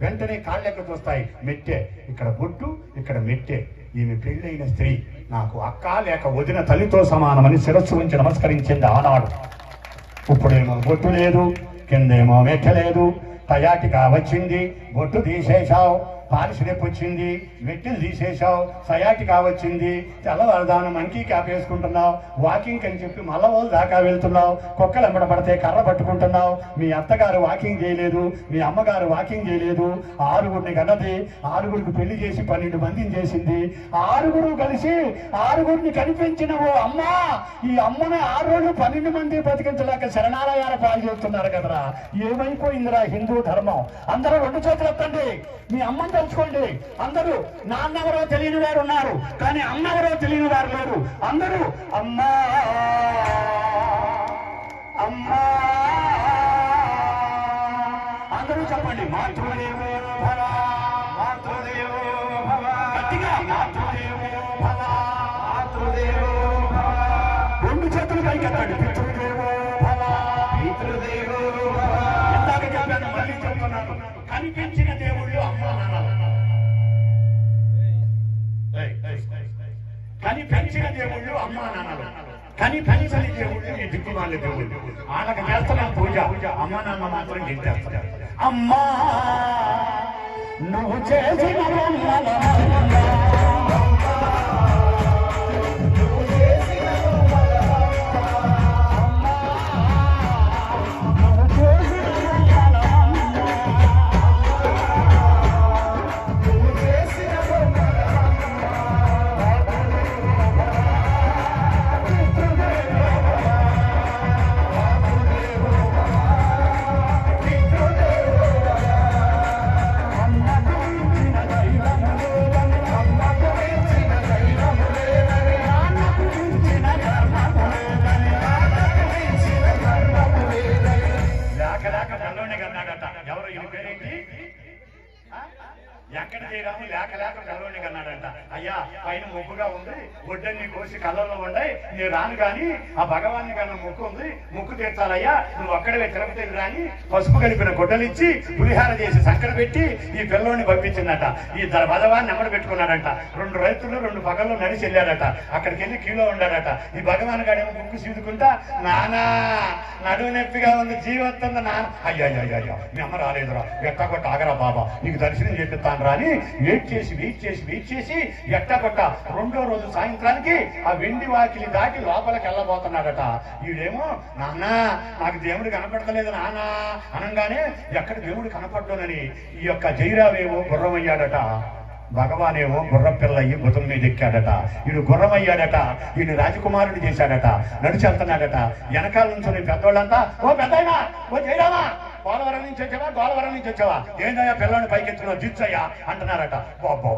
వెంటనే కాళ్ళెక్క చూస్తాయి మెట్టే. ఇక్కడ బొట్టు, ఇక్కడ మెట్టే. ఈమె పెళ్ళైన స్త్రీ నాకు అక్క లేక వదిన, తల్లితో సమానమని శిరస్సు ఉంచి నమస్కరించింది ఆనాడు. ఇప్పుడేమో బొట్టు లేదు, కిందేమో మెట్టలేదు. తయాటిగా వచ్చింది, బొట్టు తీసేశావు. పాలిష్ రేపు వచ్చింది, మెట్టిలు తీసేశావు. సయాటిగా వచ్చింది, తెల్లవారుదాను మంకీ క్యాప్ వేసుకుంటున్నావు. వాకింగ్ అని చెప్పి మల్లవోలు దాకా వెళ్తున్నావు. కుక్కలు ఎంబడ పడితే కర్ర పట్టుకుంటున్నావు. మీ అత్తగారు వాకింగ్ చేయలేదు, మీ అమ్మగారు వాకింగ్ చేయలేదు. 6గురిని కన్నది, 6గురికి పెళ్లి చేసి 12 మందిని చేసింది. 6గురు కలిసి 6గురిని కనిపించినవు అమ్మా. ఈ అమ్మని 6 రోజులు 12 మంది బతికించలేక శరణాలయాల పాలు చేస్తున్నారు కదరా. ఏమైపోయిందిరా హిందూ ధర్మం? అందరూ 2 చేతులు ఎత్తండి, మీ అమ్మని తెలుసుకోండి. అందరూ నాన్నెవరో తెలియని వారు ఉన్నారు, కానీ అమ్మెవరో తెలియని వారు లేరు. అందరూ అమ్మా అమ్మా అందరూ చెప్పండి. మాతృదేవో భవ, మాతృదేవో భవ, గట్టిగా మాతృదేవో భవ, మాతృదేవో భవ. 2 చేతులు పైకెత్తండి. పితృదేవో భవ, పితృదేవో భవ. ఇందాక చెప్పాను, మళ్ళీ చెప్తున్నాను. కనిపించిన దేవుళ్ళు అమ్మా నాన్న, కనిపించిన దేవుళ్ళు అమ్మా నాన్నలు, కనిపించని దేవుళ్ళు ఈ దిక్కుమాల దేవుళ్ళు. వాళ్ళకి చేస్తున్నాం పూజ, అమ్మా నాన్న మాత్రం ఏం చేస్తారు? అమ్మా నువ్వు చేసిన ఎక్కడ చేయరాము లేక లేక కలవని కన్నాడంట. అయ్యా పైన మొక్కుగా ఉంది, ఒడ్డన్ని కోసి కళ్ళల్లో ఉండాయి, నేను రాను కానీ ఆ భగవాన్ని కన్నా మొక్కు ఉంది, మొక్కు తీర్చాలయ్యా, నువ్వు అక్కడే తిరుపతికి రాని పసుపు కలిపిన గుడ్డలు ఇచ్చి పులిహార చేసి సంకర పెట్టి ఈ పిల్లోని పంపించిందట. ఈ భగవాన్ని నెమ్మడి పెట్టుకున్నాడంట. 2 రైతులు 2 పగల్లో నడిచి వెళ్ళాడట. అక్కడికి వెళ్ళి క్యూలో ఉండాడట. ఈ భగవాన్ గాడేమో ముక్కు సీదుకుంటా, నానా నడువు నొప్పిగా ఉంది, జీవత్తుంది నాన్న. అయ్యా అయ్యా మీ అమ్మ రాలేదురా, ఎట్టకొట్ట ఆగరా బాబా, నీకు దర్శనం చేపిస్తాను రాని వెయిట్ చేసి ఎట్టకొట్ట 2వ రోజు సాయంత్రానికి ఆ వెండి వాకిలి దాటి లోపలికి వెళ్ళబోతున్నాడట. వీడేమో నాన్న నాకు దేవుడు కనపడతలేదు నాన్న అనగానే ఎక్కడ దేవుడు కనపడ్డానని ఈ యొక్క జైరావేమో గుర్రమయ్యాడట. భగవానేమో గుర్రపిల్లయ్యి భుజం మీద ఎక్కాడట. వీడు గుర్రమయ్యాడట, వీడిని రాజకుమారుడు చేశాడట. నడిచి వెళ్తున్నాడట. వెనకాల నుంచి పెద్దోళ్ళంతా, ఓ పెద్దయినా, ఓ జయరామా, పోలవరం నుంచి వచ్చావా, గోలవరం నుంచి వచ్చావా, ఏందయ్యా పిల్లని పైకెత్తుకున్నావు, దిచ్చయ్యా అంటున్నారట. బాబు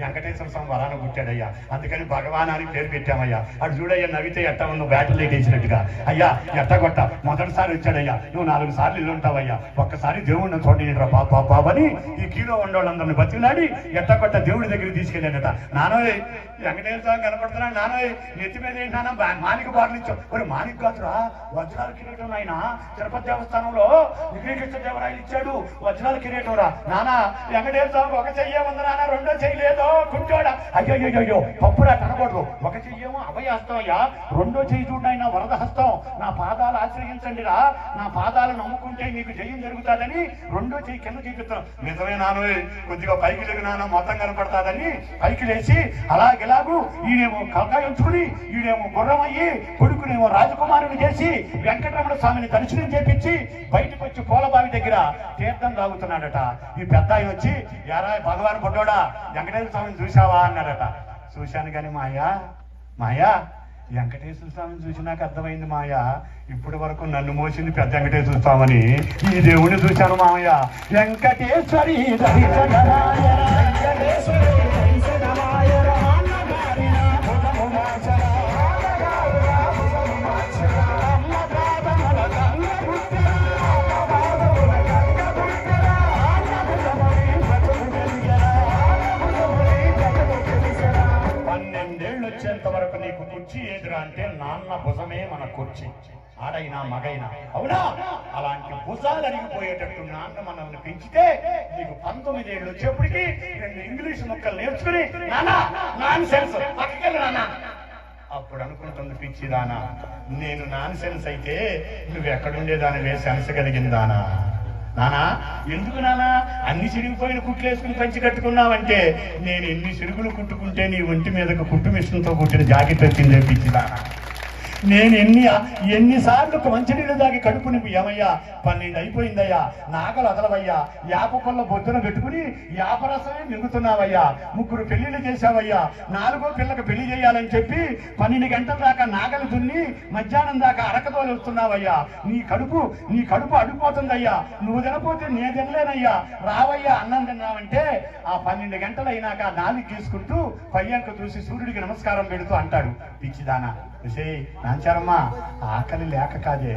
వెంకటేశ్వర స్వామి వరాన పుట్టాడయ్యా, అందుకని భగవాన్ అని పేరు పెట్టామయ్యా. అటు చూడయ్యా, నవ్వితే ఎట్ట నువ్వు బ్యాటరీ లైట్ వేసినట్టుగా. అయ్యా ఎట్టగొట్ట, మొదటిసారి వచ్చాడయ్యా, నువ్వు 4 సార్లు ఇల్లు ఉంటావయ్యా, ఒక్కసారి దేవుడిని చూడరా బాబని ఈ కీలో ఉండేవాళ్ళందరినీ బతికినాడి ఎట్టగొట్ట దేవుడి దగ్గరికి తీసుకెళ్ళాడట. నానోయ్ వెంకటేశ్వర స్వామి కనపడుతున్నాడు, నానోయ్ నెత్తి మీద ఏంటన్నా మాణిక బాటలు ఇచ్చావు. మరి మాణిక కాదురా, వజ్రాల కిరీటం. ఆయన తిరుపతి దేవస్థానంలో శ్రీకృష్ణదేవరాయలు ఇచ్చాడు వజ్రాల కిరీటం రా. నానా వెంకటేశ్వర స్వామి ఒక చెయ్యే ఉంది నాన్న, రెండో చెయ్యి లేదో కుంటోడా. అయ్యో పప్పురా కనకూడదు. ఒక చెయ్యేమో అభయహస్తం అయ్యా, రెండో చెయ్యి చూడైనా వరద హస్తం. నా పాదాలు ఆశ్రయించండి రా, నా పాదాలు నమ్ముకుంటే మీకు జయం జరుగుతాదని రెండో చెయ్యి కింద చూపిస్తాను. నిజమే నాను, కొద్దిగా పైకి లేగు నాన్న, మొత్తం కనపడతాదని పైకి లేచి అలాగెలాగూ ఈయనేమో కలగా ఎంచుకుని, ఈయనేమో గుర్రమయ్యి, కొడుకునేమో రాజకుమారుని చేసి వెంకటరమణ స్వామిని దర్శనం చేపించి బయటకు వచ్చి పూలబావి దగ్గర తీర్థం తాగుతున్నాడట. ఈ పెద్ద ఆయన వచ్చి, యారా భగవాన్ పొట్టోడా, వెంకటేశ్వర స్వామిని చూసావా అన్నాడట. చూశాను కానీ మాయా వెంకటేశ్వర స్వామిని చూసి నాకు అర్థమైంది మాయా, ఇప్పటి వరకు నన్ను మోసింది పెద్ద వెంకటేశ్వర స్వామిని, ఈ దేవుడిని చూశాను మామయ్య. వెంకటేశ్వరి వచ్చేంత వరకు నీకు కుర్చీ ఏదిరా అంటే నాన్న భుజమే మన కుర్చీ, ఆడైనా మగైనా. అవునా? అలాంటి భుజాలు అరిగిపోయేటట్టు నాన్న మనల్ని పెంచితే నీకు 19 ఏళ్ళు వచ్చేప్పటికి 2 ఇంగ్లీష్ ముక్కలు నేర్చుకుని నాన్ సెన్స్ పక్కకెళ్ళి నాన్న. అప్పుడు అనుకుంటుంది పిచ్చిదానా, నేను నాన్ సెన్స్ అయితే నువ్వు ఎక్కడుండేదాని సెన్స్ కలిగిందానా. నానా ఎందుకు నానా అన్ని చిరిగిపోయిన కుట్లు వేసుకుని పంచి కట్టుకున్నావంటే, నేను ఎన్ని చిరుగులు కుట్టుకుంటే నీ ఒంటి మీదకు కుట్టు మిషన్తో కుట్టిన జాకెట్ వచ్చింది పిచ్చిదానా. నేను ఎన్నిసార్లు మంచినీళ్ళు దాగి కడుపు నింపు ఏమయ్యా 12 అయిపోయిందయ్యా, నాగలు అదలవయ్యా, యాపకొల్ల బొద్దున పెట్టుకుని యాపరసమే మింగుతున్నావయ్యా, 3 పెళ్లిళ్ళు చేశావయ్యా, 4వ పిల్లకు పెళ్లి చేయాలని చెప్పి 12 గంటల దాకా నాగలు దున్ని మధ్యాహ్నం దాకా అరకతోలు వస్తున్నావయ్యా. నీ కడుపు అడుగుపోతుందయ్యా, నువ్వు తినపోతే నేను తినలేనయ్యా, రావయ్యా అన్నం తిన్నావంటే ఆ 12 గంటలు అయినాక నాలుగు గీసుకుంటూ పయ్యంక చూసి సూర్యుడికి నమస్కారం పెడుతూ అంటాడు, పిచ్చిదానా నాంచారమ్మా ఆకలి లేక కాదే,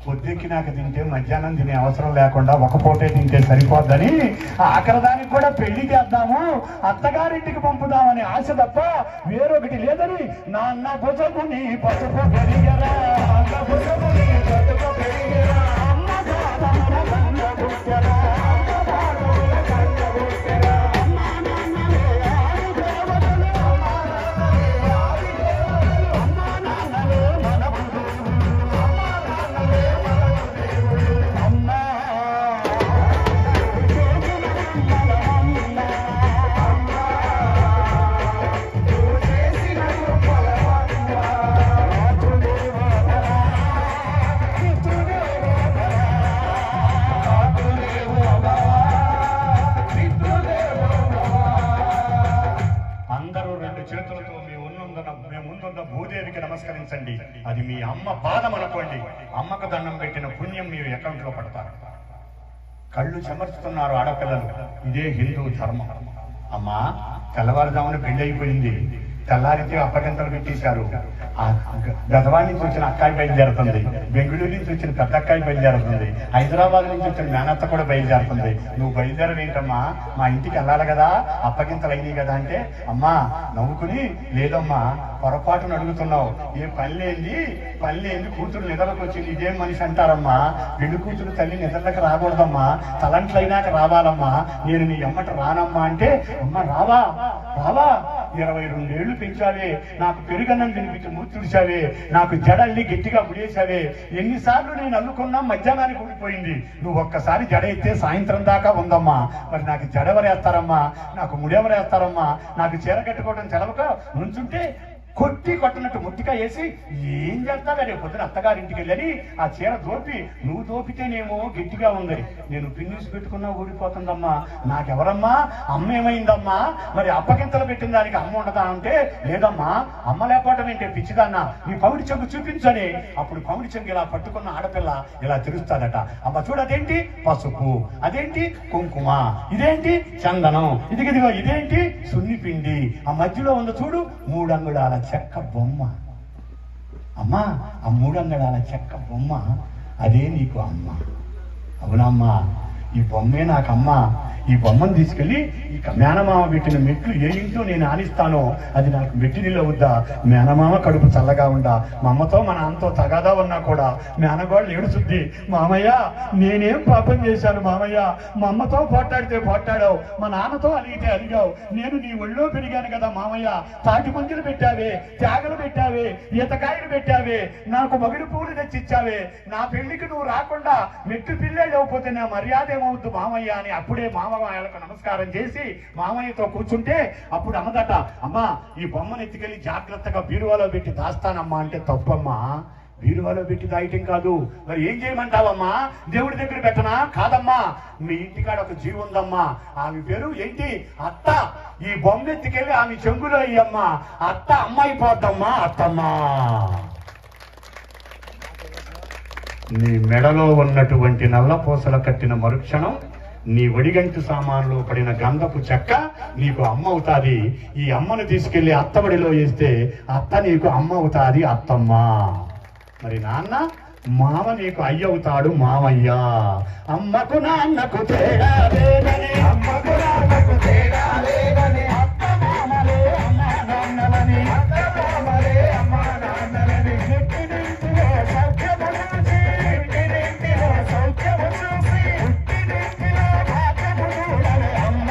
పొద్దుెక్కినాక తింటే మధ్యాహ్నం తినే అవసరం లేకుండా ఒక పూటే తింటే సరిపోద్దని ఆఖరి దానికి కూడా పెళ్లి చేద్దాము, అత్తగారింటికి పంపుదామని ఆశ తప్ప వేరొకటి లేదని నాన్న భుజముని పసుపు పెరిగరా, భుజముని పసుపు పెరిగరా, అమ్మ భూదేవికి నమస్కరించండి, అది మీ అమ్మ పాదం అనుకోండి, అమ్మకు దండం పెట్టిన పుణ్యం మీ అకౌంట్ లో పడతారు. కళ్ళు చెమర్చుతున్నారు ఆడపిల్లలు, ఇదే హిందూ ధర్మం. అమ్మా తెల్లవారుజామున పెళ్లి అయిపోయింది, తెల్లారితే అప్పగింతలు పెట్టేశారు. గదవాడి నుంచి వచ్చిన అక్కాయి బయలుదేరుతుంది, బెంగళూరు నుంచి వచ్చిన పెద్ద అక్కాయి బయలుదేరుతుంది, హైదరాబాద్ నుంచి వచ్చిన మేనత్త కూడా బయలుదేరుతుంది. నువ్వు బయలుదేరవేంటమ్మా, మా ఇంటికి వెళ్ళాలి కదా, అప్పగింతలు అయినాయి కదా అంటే, అమ్మా నవ్వుకుని లేదమ్మా పొరపాటును అడుగుతున్నావు, ఏ పని లేని కూతురు నిద్రలకు వచ్చింది, ఇదేం మనిషి అంటారమ్మా, పెళ్లి కూతురు తల్లి నిద్రలకు రాకూడదమ్మా, తలంట్లైనాక రావాలమ్మా, నేను నీ ఎమ్మట రానమ్మా అంటే, అమ్మ రావా 22 ఏళ్లు పెంచావే, నాకు పెరుగన్నం తినిపించి మూర్తుడిచావే, నాకు జడల్ని గట్టిగా ముడేశావే, ఎన్నిసార్లు నేను అల్లుకున్నా మధ్యాహ్నానికి ఊడిపోయింది, నువ్వు ఒక్కసారి జడ ఎత్తే సాయంత్రం దాకా ఉందమ్మా, మరి నాకు జడెవరేస్తారమ్మా, నాకు ముడెవరేస్తారమ్మా, నాకు చీర కట్టుకోవడం సెలవుక నుంచుంటే కొట్టి కొట్టనట్టు ముట్టిగా వేసి ఏం చేస్తావే రేపు పొద్దున అత్తగారింటికి వెళ్ళని ఆ చీర దోపి నువ్వు దోపితేనేమో గట్టిగా ఉంది, నేను పిన్నిసి పెట్టుకున్నా ఊడిపోతుందమ్మా, నాకెవరమ్మా అమ్మ ఏమైందమ్మా, మరి అప్పగింతలు పెట్టిన దానికి అమ్మ ఉండదా అంటే, లేదమ్మా అమ్మ లేకపోవటం ఏంటి పిచ్చిదాన్న, నీ పౌడి చెంగు చూపించని. అప్పుడు పౌడి చెంగు ఇలా పట్టుకున్న ఆడపిల్ల ఇలా తెలుస్తాదట, అమ్మ చూడు అదేంటి పసుపు, అదేంటి కుంకుమ, ఇదేంటి చందనం, ఇదిగో ఇదేంటి సున్నిపిండి, ఆ మధ్యలో ఉన్న చూడు 3 అంగుళాల చెక్క బొమ్మ. అమ్మా ఆ 3 అంగుళాల చెక్క బొమ్మ అదే నీకు అమ్మ. అవునమ్మా ఈ బొమ్మే నాకమ్మ. ఈ బొమ్మను తీసుకెళ్ళి ఈ మేనమామ పెట్టిన మెట్లు ఏ ఇంట్లో నేను ఆనిస్తానో అది నాకు మెట్టినిలో వద్దా, మేనమామ కడుపు చల్లగా ఉండా, మా అమ్మతో మా నాన్నతో తగాదా ఉన్నా కూడా మేనగోళ్ళు ఏడుచుద్ది, మామయ్య నేనేం పాపం చేశాను మామయ్య, మా అమ్మతో పోట్లాడితే పోట్లాడావు, మా నాన్నతో అలిగితే అలిగావు, నేను నీ ఒళ్ళో పెరిగాను కదా మామయ్య, తాటి మంజులు పెట్టావే, త్యాగలు పెట్టావే, ఈతకాయలు పెట్టావే, నాకు మగిడి పూలు తెచ్చిచ్చావే, నా పెళ్లికి నువ్వు రాకుండా మెట్టు పిల్లే లేకపోతే నా మర్యాద ఏమవుద్దు మామయ్య అని అప్పుడే మామయ్యలకు నమస్కారం చేసి మామయ్యతో కూర్చుంటే అప్పుడు అమ్మదట, అమ్మా ఈ బొమ్మను ఎత్తుకెళ్ళి జాగ్రత్తగా బీరువాలో పెట్టి దాస్తానమ్మా అంటే, తప్పమ్మా బీరువాలో పెట్టి దాయటం కాదు, మరి ఏం చేయమంటావమ్మా, దేవుడి దగ్గర పెట్టనా, కాదమ్మా మీ ఇంటికాడ ఒక జీవి ఉందమ్మా, ఆమె పేరు ఏంటి అత్త, ఈ బొమ్మ ఎత్తుకెళ్ళి ఆమె చెంగులో అయ్యమ్మా, అత్త అమ్మాయి పోద్దమ్మా అత్తమ్మా. నీ మెడలో ఉన్నటువంటి నల్ల పూసల కట్టిన మరుక్షణం నీ ఒడిగంటి సామాన్లో పడిన గంధపు చెక్క నీకు అమ్మ అవుతాది. ఈ అమ్మను తీసుకెళ్లి అత్తబడిలో వేస్తే అత్త నీకు అమ్మ అవుతాది అత్తమ్మ. మరి నాన్న మామ నీకు అయ్యవుతాడు మామయ్య. అమ్మకు నాన్నకు తేడా లేదని, అమ్మకు నాన్నకు తేడా లేదని, అత్త మామలే అమ్మ నాన్నలని, అత్త మామలే అమ్మ నాన్నలని, ఇంటినింటిలో సౌఖ్యము చూసి, ఇంటినింటిలో సౌఖ్యము చూసి, ఇంటినింటిలో భాగ్యము చూడలే అమ్మ.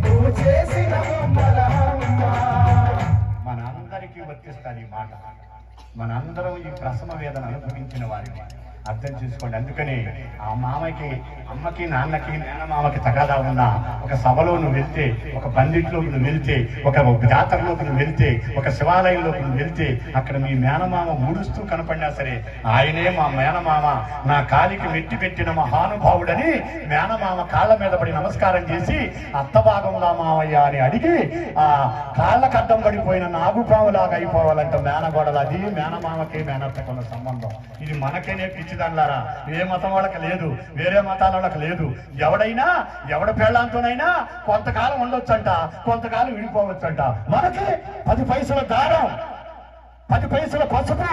నువ్వు చేసిన మనందరికీ వర్తిస్తుంది ఈ మాట. మనందరం ఈ ప్రసవ వేదన అనుభవించిన వారిని అర్థం చేసుకోండి. అందుకని ఆ మామకి అమ్మకి నాన్నకి మేనమామకి తగాదా ఉన్నా ఒక సభలో నువ్వు వెళ్తే, ఒక పందిట్లోకి నువ్వు వెళ్తే, ఒక జాతరలోకి నువ్వు వెళ్తే, ఒక శివాలయంలోకి నువ్వు వెళ్తే అక్కడ మీ మేనమామ ముడుస్తూ కనపడినా సరే ఆయనే మా మేనమామ, నా కాలికి మెట్టి పెట్టిన మహానుభావుడని మేనమామ కాళ్ళ మీద పడి నమస్కారం చేసి అత్తభాగంలా మావయ్య అని అడిగి ఆ కాళ్ళకు అడ్డం పడిపోయిన నాగుపాములాగా అయిపోవాలంట మేనగోడలు. అది మేనమామకి మేనత్తకున్న సంబంధం. ఇది మనకేనే పిచ్చిదన్నారా, ఏ మతం వాళ్ళకి లేదు, వేరే మతాల వాళ్ళకి లేదు. ఎవడైనా ఎవడ పెళ్ళాంతోనైనా కొంతకాలం ఉండొచ్చంట, కొంతకాలం విడిపోవచ్చంట. మనకి 10 పైసల దారం, 10 పైసల పసుపు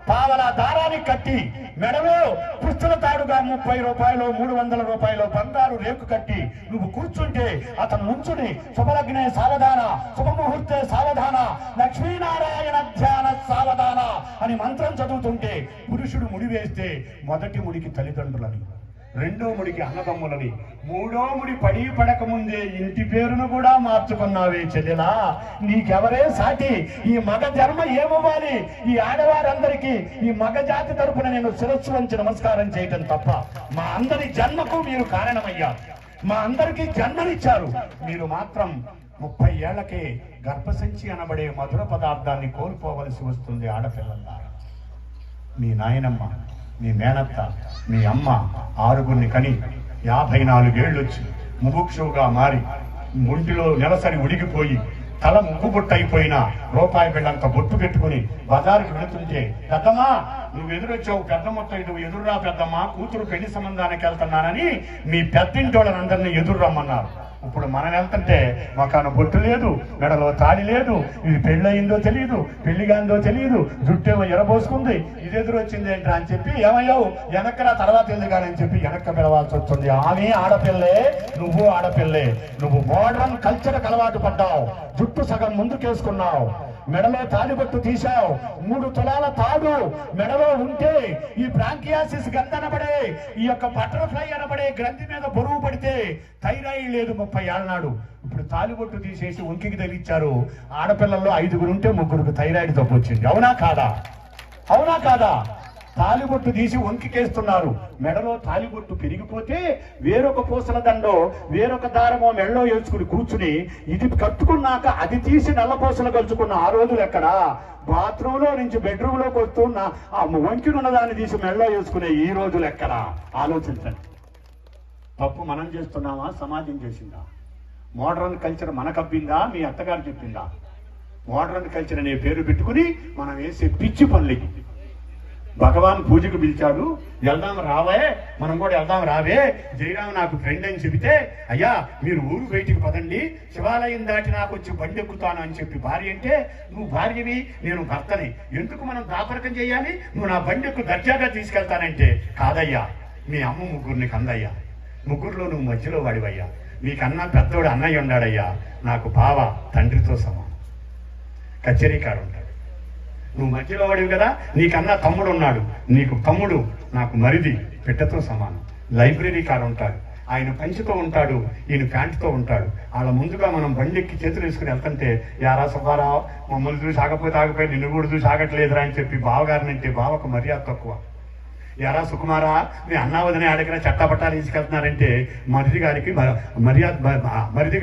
పావల దారానికి కట్టి మెడలో పుస్తుల తాడుగా 30 రూపాయలు 300 రూపాయలు బంగారు రేకు కట్టి నువ్వు కూర్చుంటే అతను నుంచుని శుభలగ్నే సావధాన, శుభముహూర్తే సావధాన, లక్ష్మీనారాయణ ధ్యాన సావధాన అని మంత్రం చదువుతుంటే పురుషుడు ముడి వేస్తే మొదటి ముడికి తల్లిదండ్రులని, రెండో ముడికి అన్నదమ్ములని, మూడో ముడి పడి పడక ముందే ఇంటి పేరును కూడా మార్చుకున్నావే చెల్లెలా, నీకెవరే సాటి? ఈ మగ జన్మ ఏమవ్వాలి? ఈ ఆడవారందరికీ ఈ మగ జాతి తరపున నేను శిరస్సు వంచి నమస్కారం చేయటం తప్ప మా అందరి జన్మకు మీరు కారణమయ్యారు, మా అందరికీ జన్మనిచ్చారు. మీరు మాత్రం 30 ఏళ్లకే గర్భసంచి అనబడే మధుర పదార్థాన్ని కోల్పోవలసి వస్తుంది ఆడపిల్లల. మీ నాయనమ్మ, మీ మేనత్త, మీ అమ్మ 6గురిని కని 54 ఏళ్ళు వచ్చి ముముక్షువుగా మారి ఒంటిలో నెలసరి ఉడిగిపోయి తల ముగ్గు బొట్టయిపోయిన రూపాయి బిళ్ళంత బొట్టు పెట్టుకుని బజారుకి వెళుతుంటే, పెద్దమ్మా నువ్వు ఎదురొచ్చావు, పెద్ద మొత్తం నువ్వు ఎదురురా పెద్దమ్మా, కూతురు పెళ్లి సంబంధానికి వెళ్తున్నానని మీ పెద్దింటి వాళ్ళందరినీ ఎదురు రమ్మన్నారు. ఇప్పుడు మనం వెళ్తుంటే మాకాను బొట్టు లేదు, మెడలో తాళి లేదు, ఇది పెళ్ళయిందో తెలియదు, పెళ్లిగాందో తెలియదు, జుట్టేమో ఎరబోసుకుంది, ఇది ఎదురు వచ్చింది ఏంట్రా అని చెప్పి ఏమయ్యావు వెనక్కరా తర్వాత ఎందుకని చెప్పి వెనక్కి పిలవాల్సి వస్తుంది. ఆమె ఆడపిల్లే, నువ్వు ఆడపిల్లే. నువ్వు మోడర్న్ కల్చర్ అలవాటు పడ్డావు, జుట్టు సగం ముందుకేసుకున్నావు, మెడలో తాడిబొట్టు తీశావు, 3 తులాల తాడు మెడలో ఉంటే ఈ బ్రాంకియాసిస్ గంధ అనబడే ఈ యొక్క బటర్ఫ్లై అనబడే గ్రంథి మీద బరువు పడితే థైరాయిడ్ లేదు 30 ఏళ్ళ నాడు. ఇప్పుడు తాలిబొట్టు తీసేసి ఒంకికి తగిలిచ్చారు. ఆడపిల్లల్లో 5గురు ఉంటే 3గురికి థైరాయిడ్ జబ్బు వచ్చింది. అవునా కాదా? అవునా కాదా? తాలిబొట్టు తీసి వంకికేస్తున్నారు. మెడలో తాలిబొట్టు పెరిగిపోతే వేరొక పూసల దండో వేరొక దారమో మెడలో వేసుకుని కూర్చుని ఇది కట్టుకున్నాక అది తీసి నల్ల పూసలు కలుచుకున్న ఆ రోజులు ఎక్కడ? బాత్రూంలో నుంచి బెడ్రూమ్లోకి వస్తున్న ఆ వంకినున్న దాన్ని తీసి మెడలో వేసుకునే ఈ రోజులు ఎక్కడ? ఆలోచించండి. తప్పు మనం చేస్తున్నామా, సమాజం చేసిందా? మోడర్న్ కల్చర్ మనకబ్బిందా, మీ అత్తగారు చెప్పిందా? మోడర్న్ కల్చర్ అనే పేరు పెట్టుకుని మనం వేసే పిచ్చి పనులకి. భగవాన్ పూజకు పిలిచాడు, వెళ్దాం రావే, మనం కూడా వెళ్దాం రావే, జయరామ్ నాకు ఫ్రెండ్ అని చెబితే, అయ్యా మీరు ఊరు బయటికి పదండి, శివాలయం దాటి నాకు వచ్చి బండి ఎక్కుతాను అని చెప్పి భార్య అంటే, నువ్వు భార్యవి నేను భర్తని, ఎందుకు మనం దాపరకం చేయాలి, నువ్వు నా బండి ఎక్కు దర్జాగా తీసుకెళ్తానంటే, కాదయ్యా మీ అమ్మ ముగ్గురిని కందయ్యా, ముగ్గురులో నువ్వు మధ్యలో వాడివయ్యా, నీకన్నా పెద్దోడు అన్నయ్య ఉన్నాడయ్యా, నాకు బావ తండ్రితో సమానం, కచేరీకాడు ఉంటాడు, నువ్వు మధ్యలో వాడివి కదా, నీకన్నా తమ్ముడు ఉన్నాడు, నీకు తమ్ముడు నాకు మరిది పెట్టతో సమానం, లైబ్రరీ కాడు ఉంటాడు, ఆయన పంచితో ఉంటాడు, ఈయన ప్యాంటుతో ఉంటాడు. వాళ్ళ ముందుగా మనం బండెక్కి చేతులు వేసుకుని వెళ్తుంటే, యారా సుబ్బారావు మమ్మల్ని చూసి ఆగపోయి నిన్ను కూడా చూసి ఆగట్లేదురా అని చెప్పి బావగారిని అంటే బావకు మర్యాద తక్కువ. యారా సుకుమారా మీ అన్నా వదిన ఆడగిన చట్టపట్టాలు తీసుకెళ్తున్నారంటే మరిది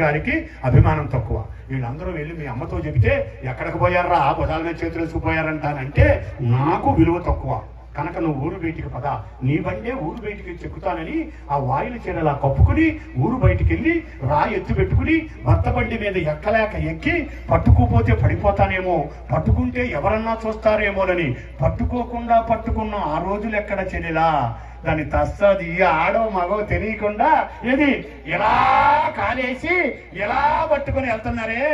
గారికి అభిమానం తక్కువ. వీళ్ళందరూ వెళ్ళి మీ అమ్మతో చెబితే ఎక్కడికి పోయారా, బుధాల మీద చేతులు వేసుకుపోయారంటానంటే నాకు విలువ తక్కువ. కనుక నువ్వు ఊరు బయటికి పద, నీ బండే ఊరు బయటికి చెక్కుతానని ఆ వాయిల చీరలా కప్పుకుని ఊరు బయటికి వెళ్ళి రాయి ఎత్తు పెట్టుకుని భర్త బండి మీద ఎక్కలేక ఎక్కి, పట్టుకోపోతే పడిపోతానేమో, పట్టుకుంటే ఎవరన్నా చూస్తారేమోనని పట్టుకోకుండా పట్టుకున్న ఆ రోజులు ఎక్కడ చెల్లిలా? దాని తస్తది ఆడో మగో తెలియకుండా ఇది ఎలా కాలేసి ఎలా పట్టుకుని వెళ్తున్నారే,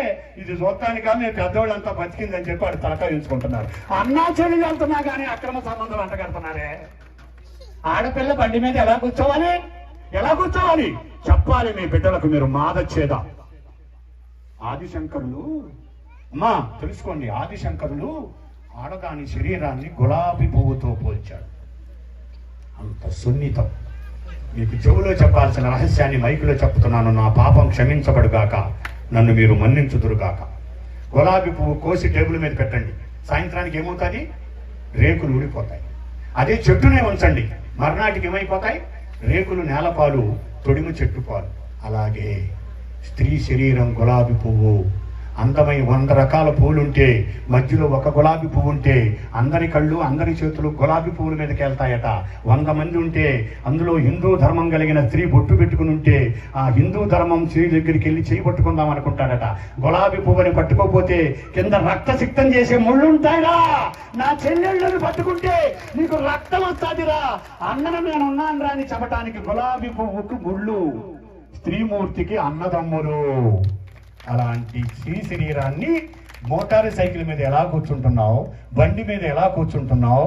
ఇది చూడటానికా మేము పెద్దోళ్ళంతా బతికిందని చెప్పి వాడు తలకాయ ఉంచుకుంటున్నారు. అన్నా చెల్లి వెళ్తున్నా కానీ అక్రమ సంబంధం అంటగడుతున్నారే. ఆడపిల్ల బండి మీద ఎలా కూర్చోవాలి చెప్పాలి మీ బిడ్డలకు. మీరు మాదచ్చేదా? ఆదిశంకరులు అమ్మా తెలుసుకోండి, ఆదిశంకరులు ఆడదాని శరీరాన్ని గులాబీ పువ్వుతో పోల్చాడు. అంత సున్నితం. మీకు చెవులో చెప్పాల్సిన రహస్యాన్ని మైకులో చెప్తున్నాను. నా పాపం క్షమించబడుగాక, నన్ను మీరు మన్నించుదురుగాక. గులాబీ పువ్వు కోసి టేబుల్ మీద పెట్టండి, సాయంత్రానికి ఏమవుతుంది? రేకులు ఊడిపోతాయి. అదే చెట్టునే ఉంచండి, మర్నాటికి ఏమైపోతాయి? రేకులు నేలపాలు, తొడిము చెట్టు పాలు. అలాగే స్త్రీ శరీరం గులాబీ పువ్వు. అందమై 100 రకాల పూలుంటే మధ్యలో ఒక గులాబీ పువ్వు ఉంటే అందరి కళ్ళు అందరి చేతులు గులాబీ పువ్వుల మీదకి వెళ్తాయట. 100 మంది ఉంటే అందులో హిందూ ధర్మం కలిగిన స్త్రీ బొట్టు పెట్టుకుని ఉంటే ఆ హిందూ ధర్మం స్త్రీ దగ్గరికి వెళ్ళి చేయి పట్టుకుందాం అనుకుంటాడట. గులాబీ పువ్వుని పట్టుకోపోతే కింద రక్తసిక్తం చేసే ముళ్ళు ఉంటాయిరా, నా చెల్లెళ్ళని పట్టుకుంటే నీకు రక్తం వస్తాదిరా, అన్నను నేను ఉన్నాను రా అని చెప్పటానికి గులాబీ పువ్వుకు ముళ్ళు, స్త్రీమూర్తికి అన్నదమ్ములు. అలాంటి స్త్రీ శరీరాన్ని మోటారు సైకిల్ మీద ఎలా కూర్చుంటున్నావు, బండి మీద ఎలా కూర్చుంటున్నావు,